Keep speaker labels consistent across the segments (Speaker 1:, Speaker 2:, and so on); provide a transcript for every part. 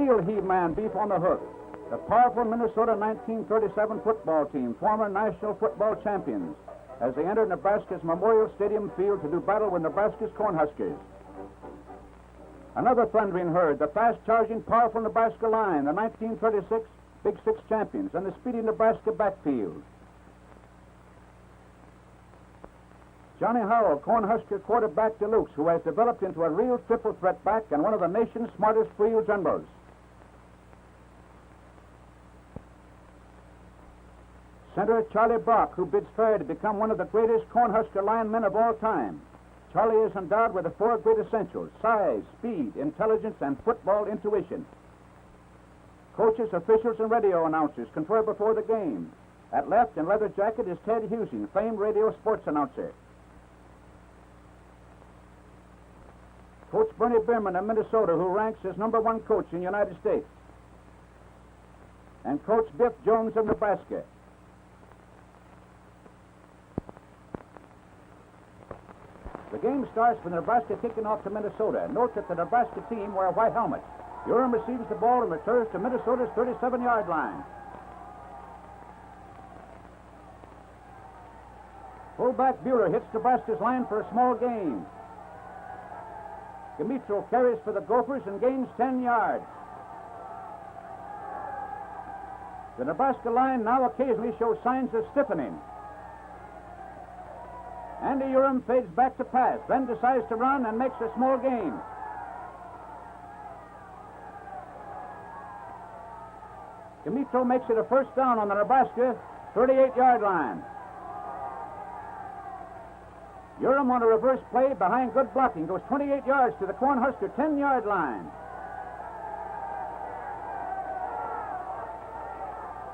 Speaker 1: real he-man beef on the hook. The powerful Minnesota 1937 football team, former national football champions, as they enter Nebraska's Memorial Stadium field to do battle with Nebraska's Cornhuskers. Another thundering herd, the fast-charging, powerful Nebraska line, the 1936 Big Six champions, and the speedy Nebraska backfield. Johnny Howell, Cornhusker quarterback deluxe, who has developed into a real triple threat back and one of the nation's smartest field generals. Center Charlie Brock, who bids fair to become one of the greatest Cornhusker linemen of all time. Charlie is endowed with the four great essentials: size, speed, intelligence, and football intuition. Coaches, officials, and radio announcers confer before the game. At left, in leather jacket, is Ted Husing, famed radio sports announcer. Coach Bernie Bierman of Minnesota, who ranks as #1 coach in the United States. And Coach Biff Jones of Nebraska. The game starts with Nebraska kicking off to Minnesota. Note that the Nebraska team wear white helmets. Urim receives the ball and returns to Minnesota's 37-yard line. Fullback Buehler hits Nebraska's line for a small gain. Gamitro carries for the Gophers and gains 10 yards. The Nebraska line now occasionally shows signs of stiffening. Andy Urim fades back to pass, then decides to run and makes a small gain. Gamitro makes it a first down on the Nebraska 38-yard line. Urim on a reverse play behind good blocking goes 28 yards to the Cornhusker 10-yard line.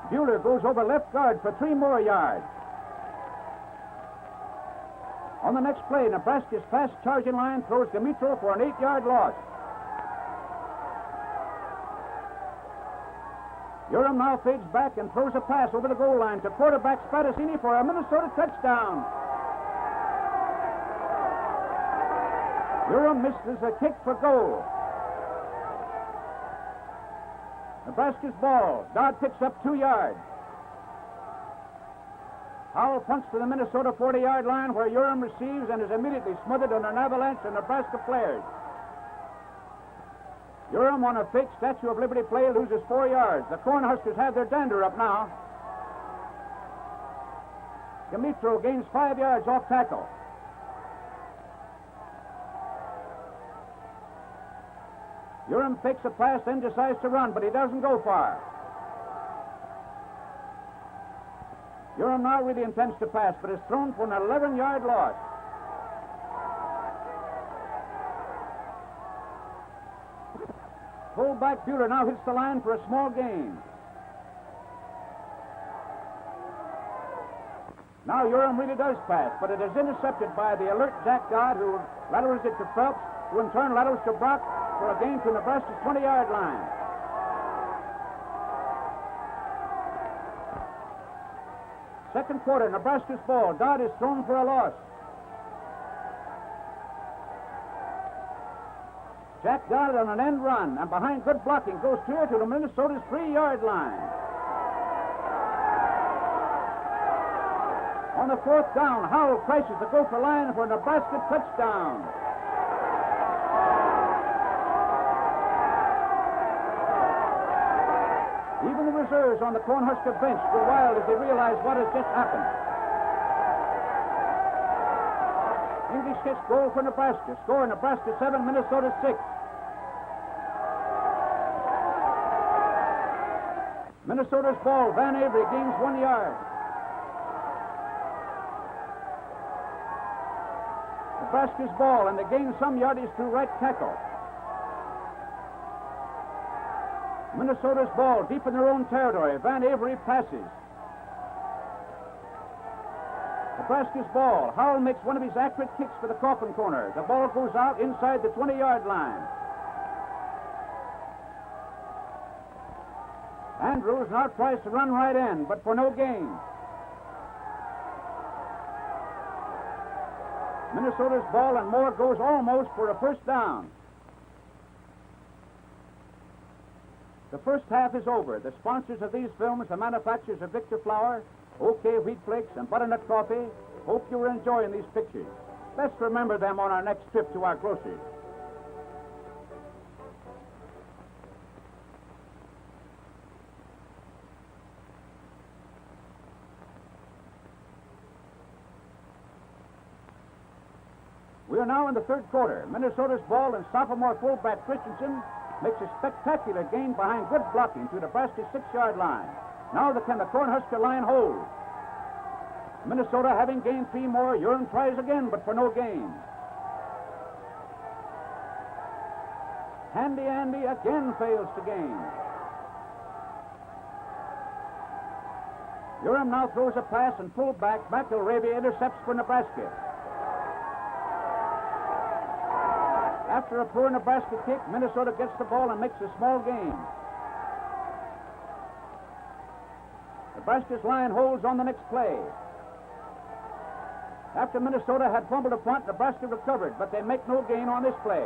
Speaker 1: Buehler goes over left guard for 3 more yards. On the next play, Nebraska's fast-charging line throws Gamitro for an 8-yard loss. Urim now fades back and throws a pass over the goal line to quarterback Spadassini for a Minnesota touchdown. Urim misses a kick for goal. Nebraska's ball. Dodd picks up 2 yards. Howell punts to the Minnesota 40-yard line where Urim receives and is immediately smothered under an avalanche of Nebraska players. Urim on a fake Statue of Liberty play loses 4 yards. The Cornhuskers have their dander up now. Gamitro gains 5 yards off tackle. Urim fakes a pass, then decides to run, but he doesn't go far. Urim now really intends to pass, but is thrown for an 11-yard loss. Fullback Buehler now hits the line for a small gain. Now Urim really does pass, but it is intercepted by the alert Jack Dodd, who laterals it to Phelps, who in turn laterals to Brock for a gain to Nebraska's 20-yard line. Second quarter, Nebraska's ball. Dodd is thrown for a loss. Jack Dodd on an end run, and behind good blocking, goes clear to the Minnesota's 3-yard line. On the 4th down, Howell crashes the Gopher line for a Nebraska touchdown. Even the reserves on the Cornhusker bench go wild as they realize what has just happened. English gets goal for Nebraska. Score Nebraska 7, Minnesota 6. Minnesota's ball. Van Avery gains 1 yard. Nebraska's ball, and they gain some yardage through right tackle. Minnesota's ball deep in their own territory. Van Avery passes. Nebraska's ball. Howell makes one of his accurate kicks for the coffin corner. The ball goes out inside the 20-yard line. Andrews now tries to run right in, but for no gain. Minnesota's ball, and Moore goes almost for a first down. The first half is over. The sponsors of these films, the manufacturers of Victor Flour, OK Wheat Flakes, and Butternut Coffee, hope you are enjoying these pictures. Let's remember them on our next trip to our grocers. We are now in the third quarter. Minnesota's ball and sophomore fullback Christensen makes a spectacular gain behind good blocking to Nebraska's 6-yard line. Now can the Cornhusker line hold? Minnesota, having gained 3 more, Urim tries again, but for no gain. Handy Andy again fails to gain. Urim now throws a pass, and fullback McElravy intercepts for Nebraska. After a poor Nebraska kick, Minnesota gets the ball and makes a small gain. Nebraska's line holds on the next play. After Minnesota had fumbled a punt, Nebraska recovered, but they make no gain on this play.